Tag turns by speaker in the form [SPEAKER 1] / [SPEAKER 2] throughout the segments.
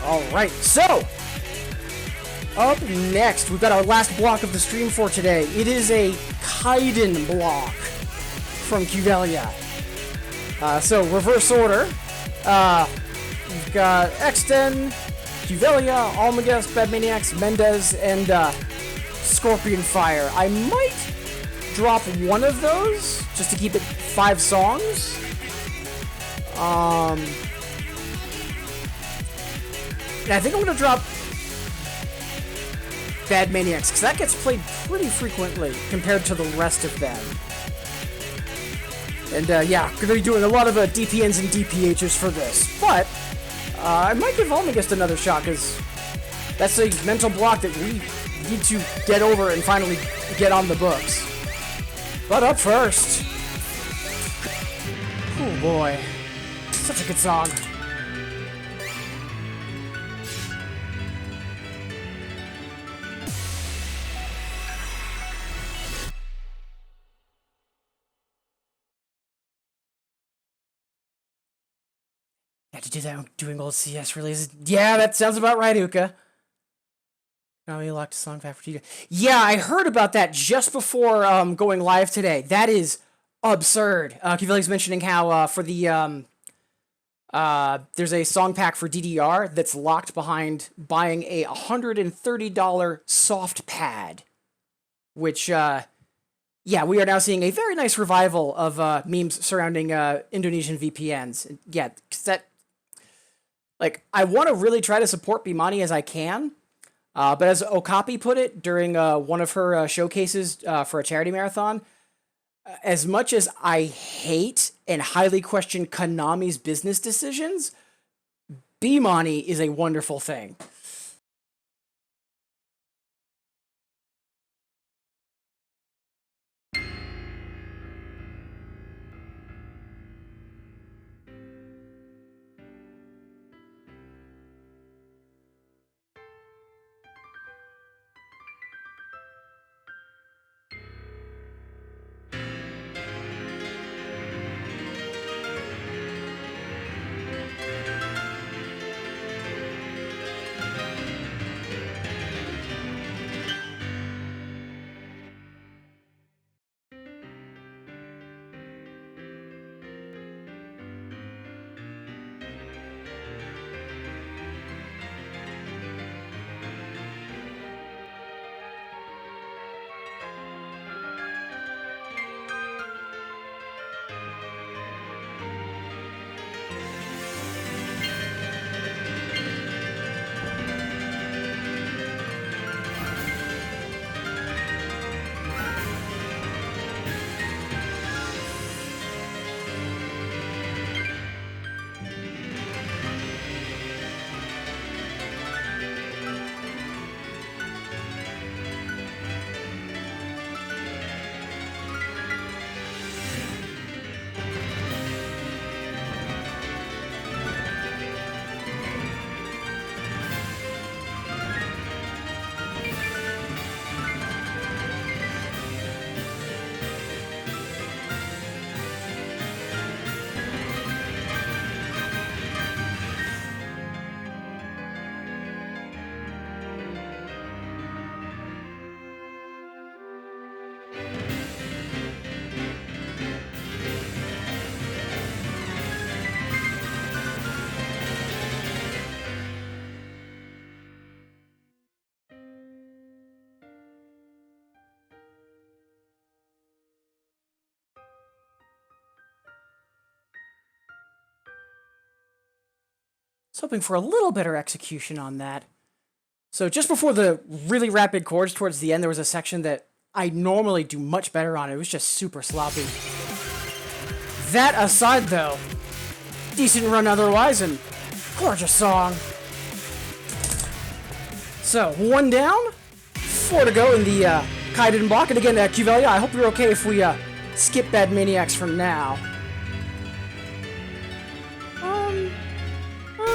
[SPEAKER 1] Alright, so up next, we've got our last block of the stream for today. It is a Kaiden Block from Cuvelia. So, reverse order. We've got Exten, Cuvelia, Almagus, Bad Maniacs, Mendez, and Scorpion Fire. I might drop one of those just to keep it 5 songs. And I think I'm going to drop Bad Maniacs, because that gets played pretty frequently compared to the rest of them. And yeah, going to be doing a lot of DPNs and DPHs for this. But I might give Almagus another shot, because that's a mental block that we need to get over and finally get on the books. But up first... oh boy. Such a good song. Had to do that when doing old CS releases. Yeah, that sounds about right, Uka. Now we locked a song back for Tita. Yeah, I heard about that just before going live today. That is absurd. Cuvelia's mentioning how for the there's a song pack for DDR that's locked behind buying a $130 soft pad, which yeah, we are now seeing a very nice revival of memes surrounding Indonesian VPNs. Yeah, 'cause that, like, I want to really try to support Bimani as I can, but as Okapi put it during one of her showcases for a charity marathon, as much as I hate and highly question Konami's business decisions, Bimani is a wonderful thing. I was hoping for a little better execution on that. So just before the really rapid chords towards the end, there was a section that I normally do much better on. It was just super sloppy. That aside, though, decent run otherwise, and gorgeous song. So, 1 down, 4 to go in the Kaiden Block. And again, Cuvelia, I hope you're okay if we skip Bad Maniacs for now.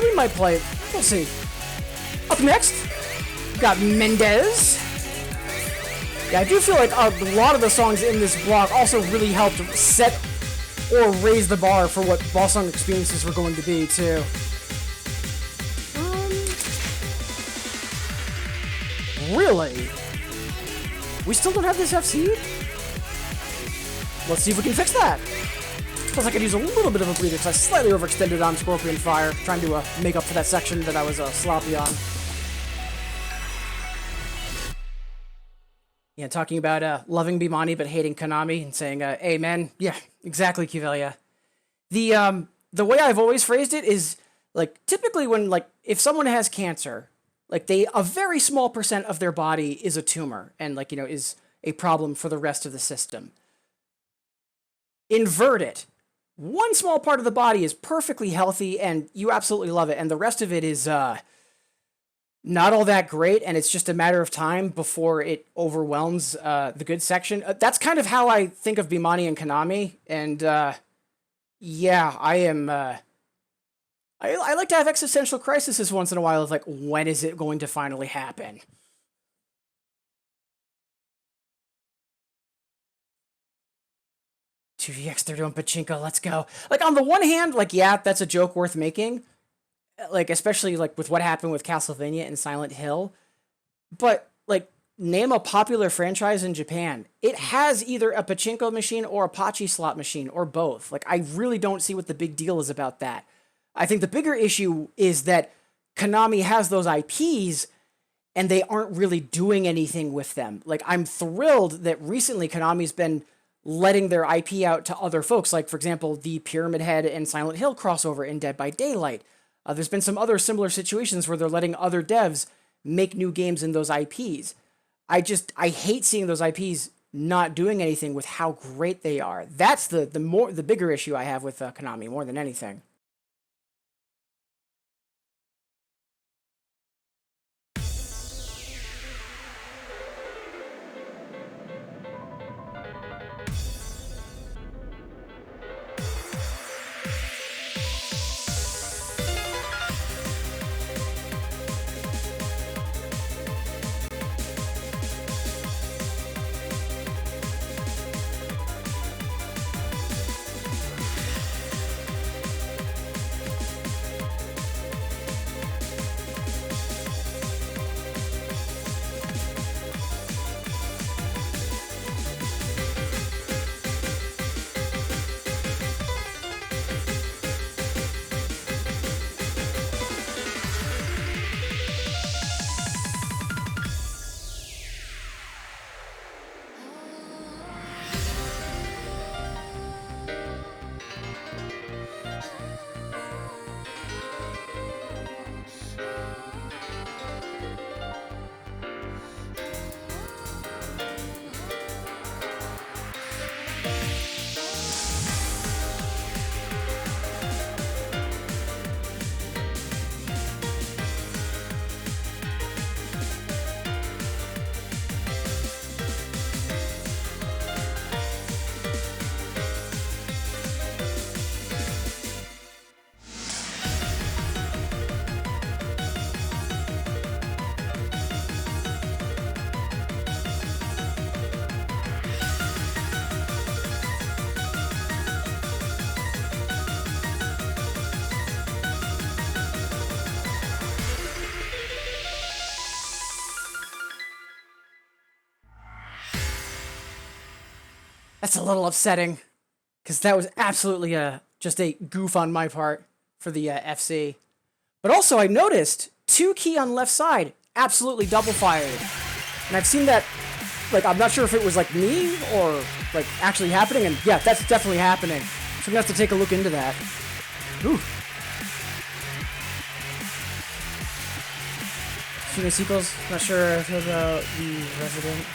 [SPEAKER 1] We might play it. We'll see. Up next, we've got Mendez. Yeah, I do feel like a lot of the songs in this block also really helped set or raise the bar for what boss song experiences were going to be, too. Really? We still don't have this FC? Let's see if we can fix that. Feels like I could use a little bit of a breather because I slightly overextended on Scorpion Fire, trying to make up for that section that I was sloppy on. Yeah, talking about loving Bimani but hating Konami and saying, hey man, yeah, exactly, Cuvelia. The way I've always phrased it is, like, typically when, like, if someone has cancer, like, a very small percent of their body is a tumor and, like, you know, is a problem for the rest of the system. Invert it. One small part of the body is perfectly healthy and you absolutely love it, and the rest of it is, not all that great, and it's just a matter of time before it overwhelms the good section. That's kind of how I think of Bimani and Konami, and yeah, I am. I like to have existential crises once in a while of like, when is it going to finally happen? $2VX, they're doing pachinko, let's go. Like, on the one hand, like, yeah, that's a joke worth making. Like, especially, like, with what happened with Castlevania and Silent Hill. But, like, name a popular franchise in Japan. It has either a pachinko machine or a pachi slot machine, or both. Like, I really don't see what the big deal is about that. I think the bigger issue is that Konami has those IPs, and they aren't really doing anything with them. Like, I'm thrilled that recently Konami's been letting their IP out to other folks. Like, for example, the Pyramid Head and Silent Hill crossover in Dead by Daylight. There's been some other similar situations where they're letting other devs make new games in those IPs. I hate seeing those IPs not doing anything with how great they are. That's the bigger issue I have with Konami more than anything. That's a little upsetting, because that was absolutely just a goof on my part for the FC. But also, I noticed 2 key on left side, absolutely double fired. And I've seen that, like, I'm not sure if it was, like, me or, like, actually happening. And, yeah, that's definitely happening. So I'm going to have to take a look into that. Ooh. Sequels, not sure about the resident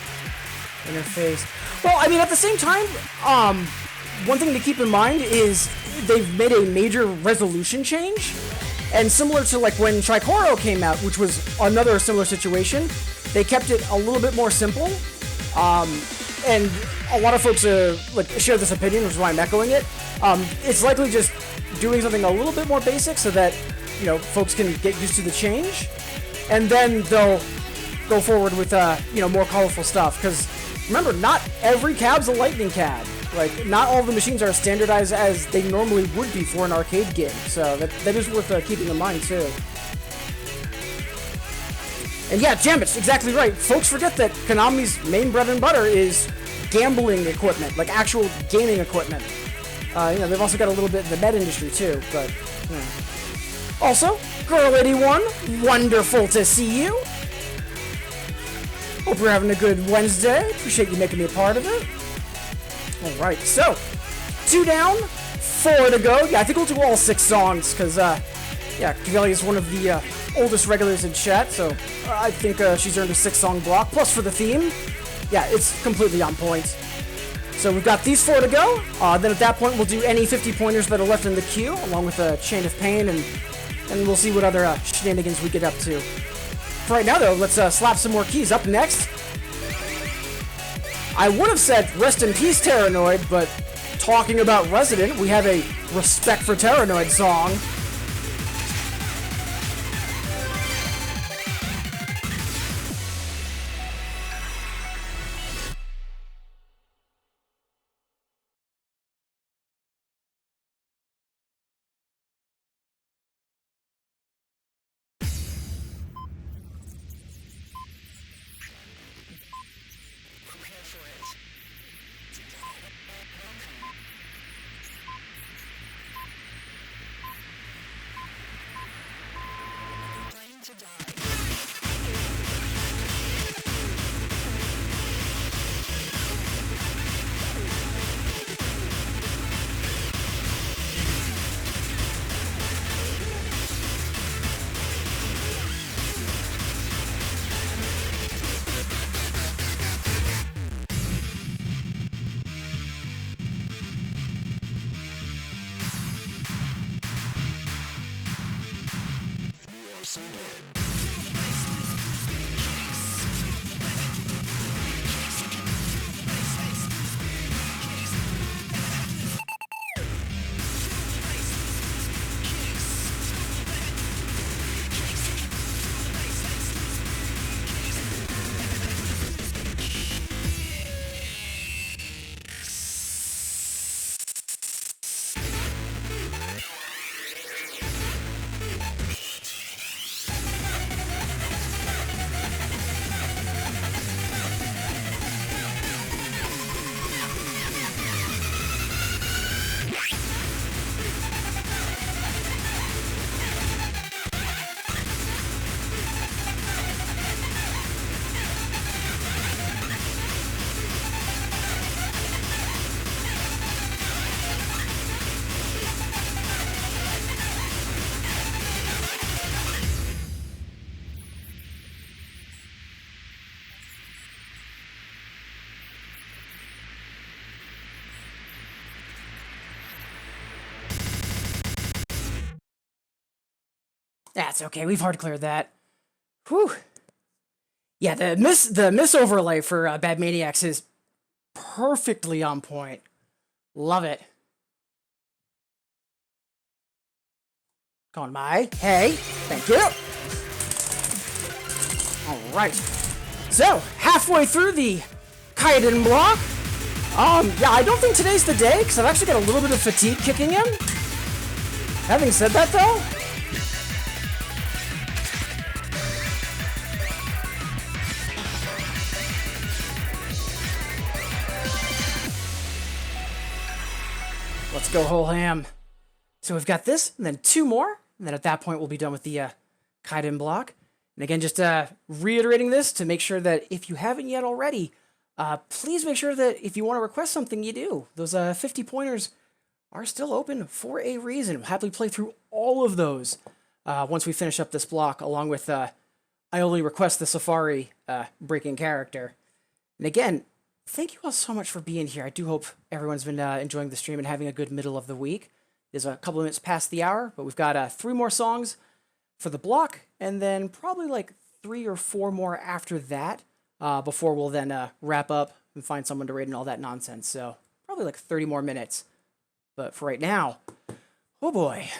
[SPEAKER 1] interface. Well, I mean, at the same time, one thing to keep in mind is they've made a major resolution change, and similar to like when Tricoro came out, which was another similar situation, they kept it a little bit more simple, and a lot of folks like share this opinion, which is why I'm echoing it. It's likely just doing something a little bit more basic so that, you know, folks can get used to the change, and then they'll go forward with more colorful stuff. Because remember, not every cab's a lightning cab. Like, not all the machines are standardized as they normally would be for an arcade game. So that is worth keeping in mind too. And yeah, Jambit's exactly right. Folks forget that Konami's main bread and butter is gambling equipment, like actual gaming equipment. They've also got a little bit in the med industry too, but, Also, Girl81, wonderful to see you. Hope you're having a good Wednesday. Appreciate you making me a part of it. Alright, so, 2 down, 4 to go. Yeah, I think we'll do all 6 songs, because, Cuvelia is one of the oldest regulars in chat, so I think she's earned a 6-song block. Plus for the theme, yeah, it's completely on point. So we've got these 4 to go. Then at that point, we'll do any 50-pointers that are left in the queue, along with a Chain of Pain, and we'll see what other shenanigans we get up to. For right now, though, let's slap some more keys. Up next, I would have said Rest in Peace, Terranoid, but talking about Resident, we have a Respect for Terranoid song. That's okay, we've hard cleared that. Whew. Yeah, the miss overlay for Bad Maniacs is perfectly on point. Love it. Come on, Mai. Hey, thank you. All right. So, halfway through the Kaiden Block. Yeah, I don't think today's the day, because I've actually got a little bit of fatigue kicking in. Having said that, though, let's go whole ham. So we've got this, and then 2 more, and then at that point we'll be done with the Kaiden Block. And again, just reiterating this to make sure that if you haven't yet already, please make sure that if you want to request something, you do. Those 50 pointers are still open for a reason. We'll happily play through all of those once we finish up this block, along with I only request the Safari breaking character. And again, thank you all so much for being here. I do hope everyone's been enjoying the stream and having a good middle of the week. There's a couple of minutes past the hour, but we've got 3 more songs for the block, and then probably like 3 or 4 more after that, before we'll then wrap up and find someone to raid and all that nonsense. So probably like 30 more minutes. But for right now, oh boy.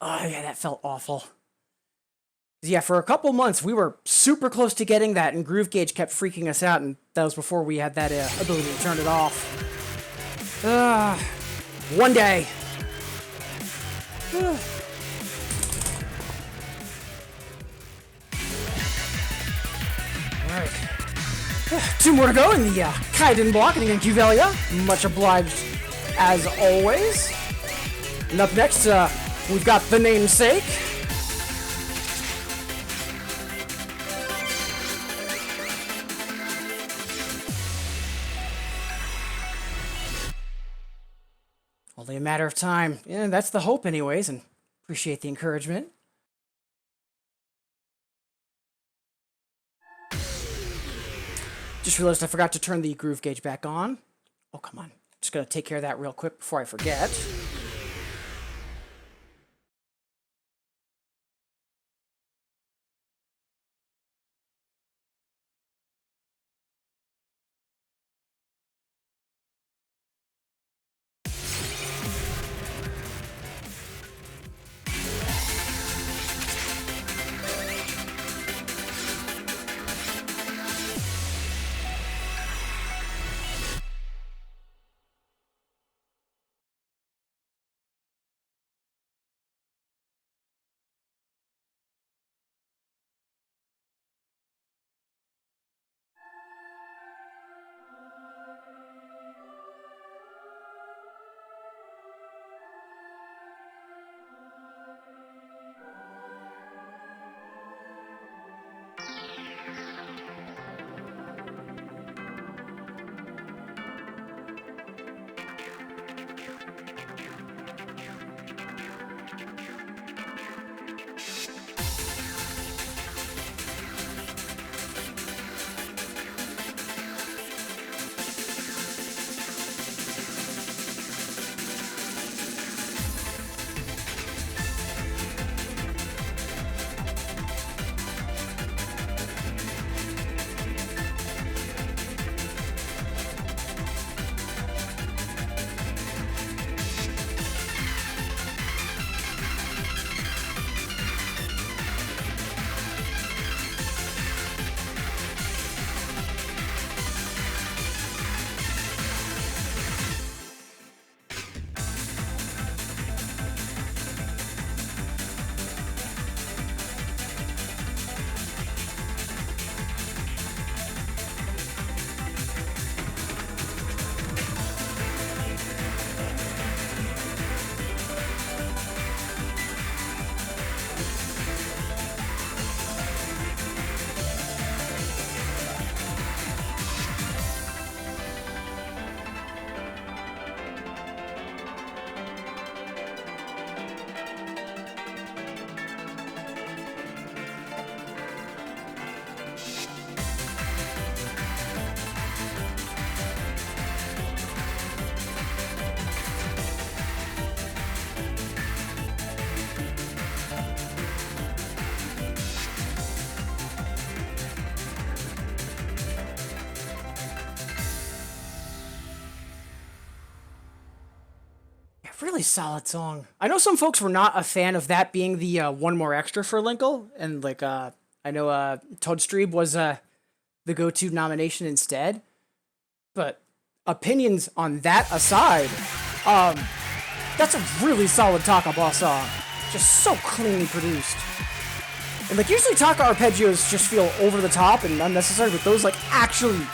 [SPEAKER 1] Oh, yeah, that felt awful. Yeah, for a couple months, we were super close to getting that, and Groove Gauge kept freaking us out, and that was before we had that ability to turn it off. One day. Alright. 2 more to go in the Kaiden Block, and again, Cuvelia. Much obliged, as always. And up next, we've got the namesake. Only a matter of time. Yeah, that's the hope anyways, and appreciate the encouragement. Just realized I forgot to turn the Groove Gauge back on. Oh, come on. Just gonna take care of that real quick before I forget. Really solid song. I know some folks were not a fan of that being the one more extra for Linkle, and like I know Toadstreeb was the go-to nomination instead. But opinions on that aside, that's a really solid Taka Boss song. Just so cleanly produced. And like usually Taka arpeggios just feel over the top and unnecessary, but those like actually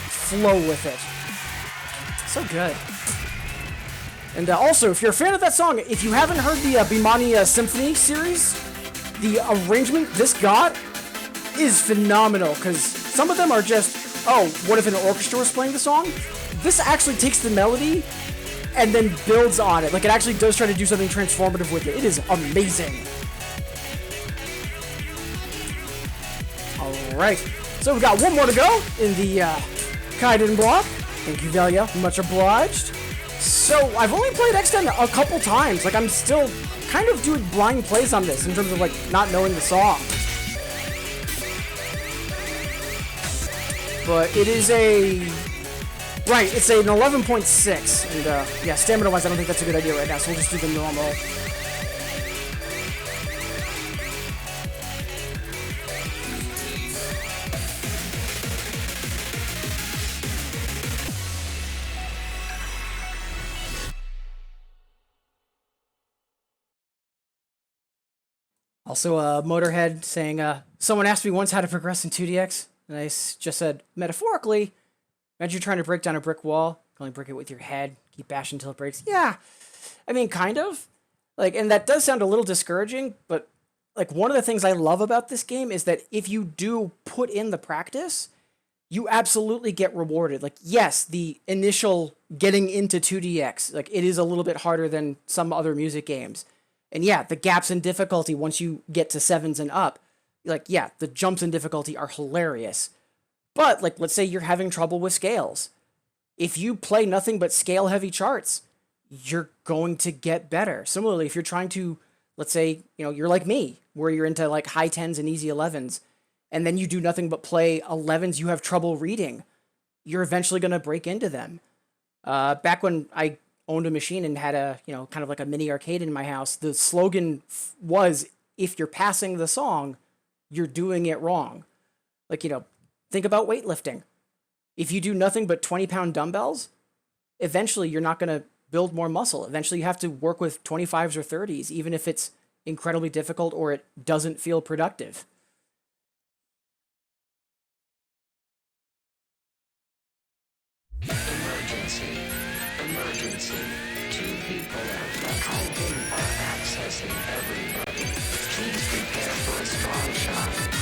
[SPEAKER 1] flow with it. So good. And also, if you're a fan of that song, if you haven't heard the Bimani Symphony series, the arrangement this got is phenomenal, because some of them are just, oh, what if an orchestra was playing the song? This actually takes the melody and then builds on it. Like, it actually does try to do something transformative with it. It is amazing. Alright, so we've got one more to go in the Kaiden Block. Thank you, Velia. Much obliged. So, I've only played X10 a couple times. Like, I'm still kind of doing blind plays on this in terms of, like, not knowing the song. But it is a... Right, it's an 11.6. And, yeah, stamina-wise, I don't think that's a good idea right now, so we'll just do the normal. Also, Motorhead saying, someone asked me once how to progress in 2DX, and I just said, metaphorically, imagine you're trying to break down a brick wall, you can only break it with your head, keep bashing until it breaks. Yeah, I mean, kind of. Like, and that does sound a little discouraging, but like one of the things I love about this game is that if you do put in the practice, you absolutely get rewarded. Like, yes, the initial getting into 2DX, like it is a little bit harder than some other music games. And yeah, the gaps in difficulty once you get to 7s and up, like, yeah, the jumps in difficulty are hilarious. But like, let's say you're having trouble with scales. If you play nothing but scale heavy charts, you're going to get better. Similarly, if you're trying to, let's say, you're like me, where you're into like high 10s and easy 11s, and then you do nothing but play 11s you have trouble reading, you're eventually going to break into them. Back when I owned a machine and had a, kind of like a mini arcade in my house, the slogan was, if you're passing the song, you're doing it wrong. Like, think about weightlifting. If you do nothing but 20-pound dumbbells, eventually you're not going to build more muscle. Eventually you have to work with 25s or 30s, even if it's incredibly difficult or it doesn't feel productive.
[SPEAKER 2] Emergency. Emergency. 2 people of the Kaiden are accessing everybody. Please prepare for a strong shock.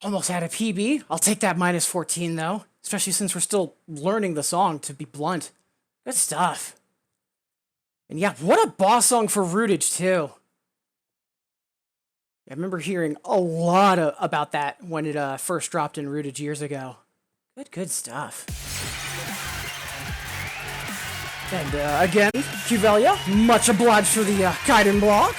[SPEAKER 1] Almost had a PB. I'll take that minus 14, though. Especially since we're still learning the song, to be blunt. Good stuff. And yeah, what a boss song for Rootage, too. I remember hearing a lot about that when it first dropped in Rootage years ago. Good stuff. And again, Cuvelia, much obliged for the Kaiden Block.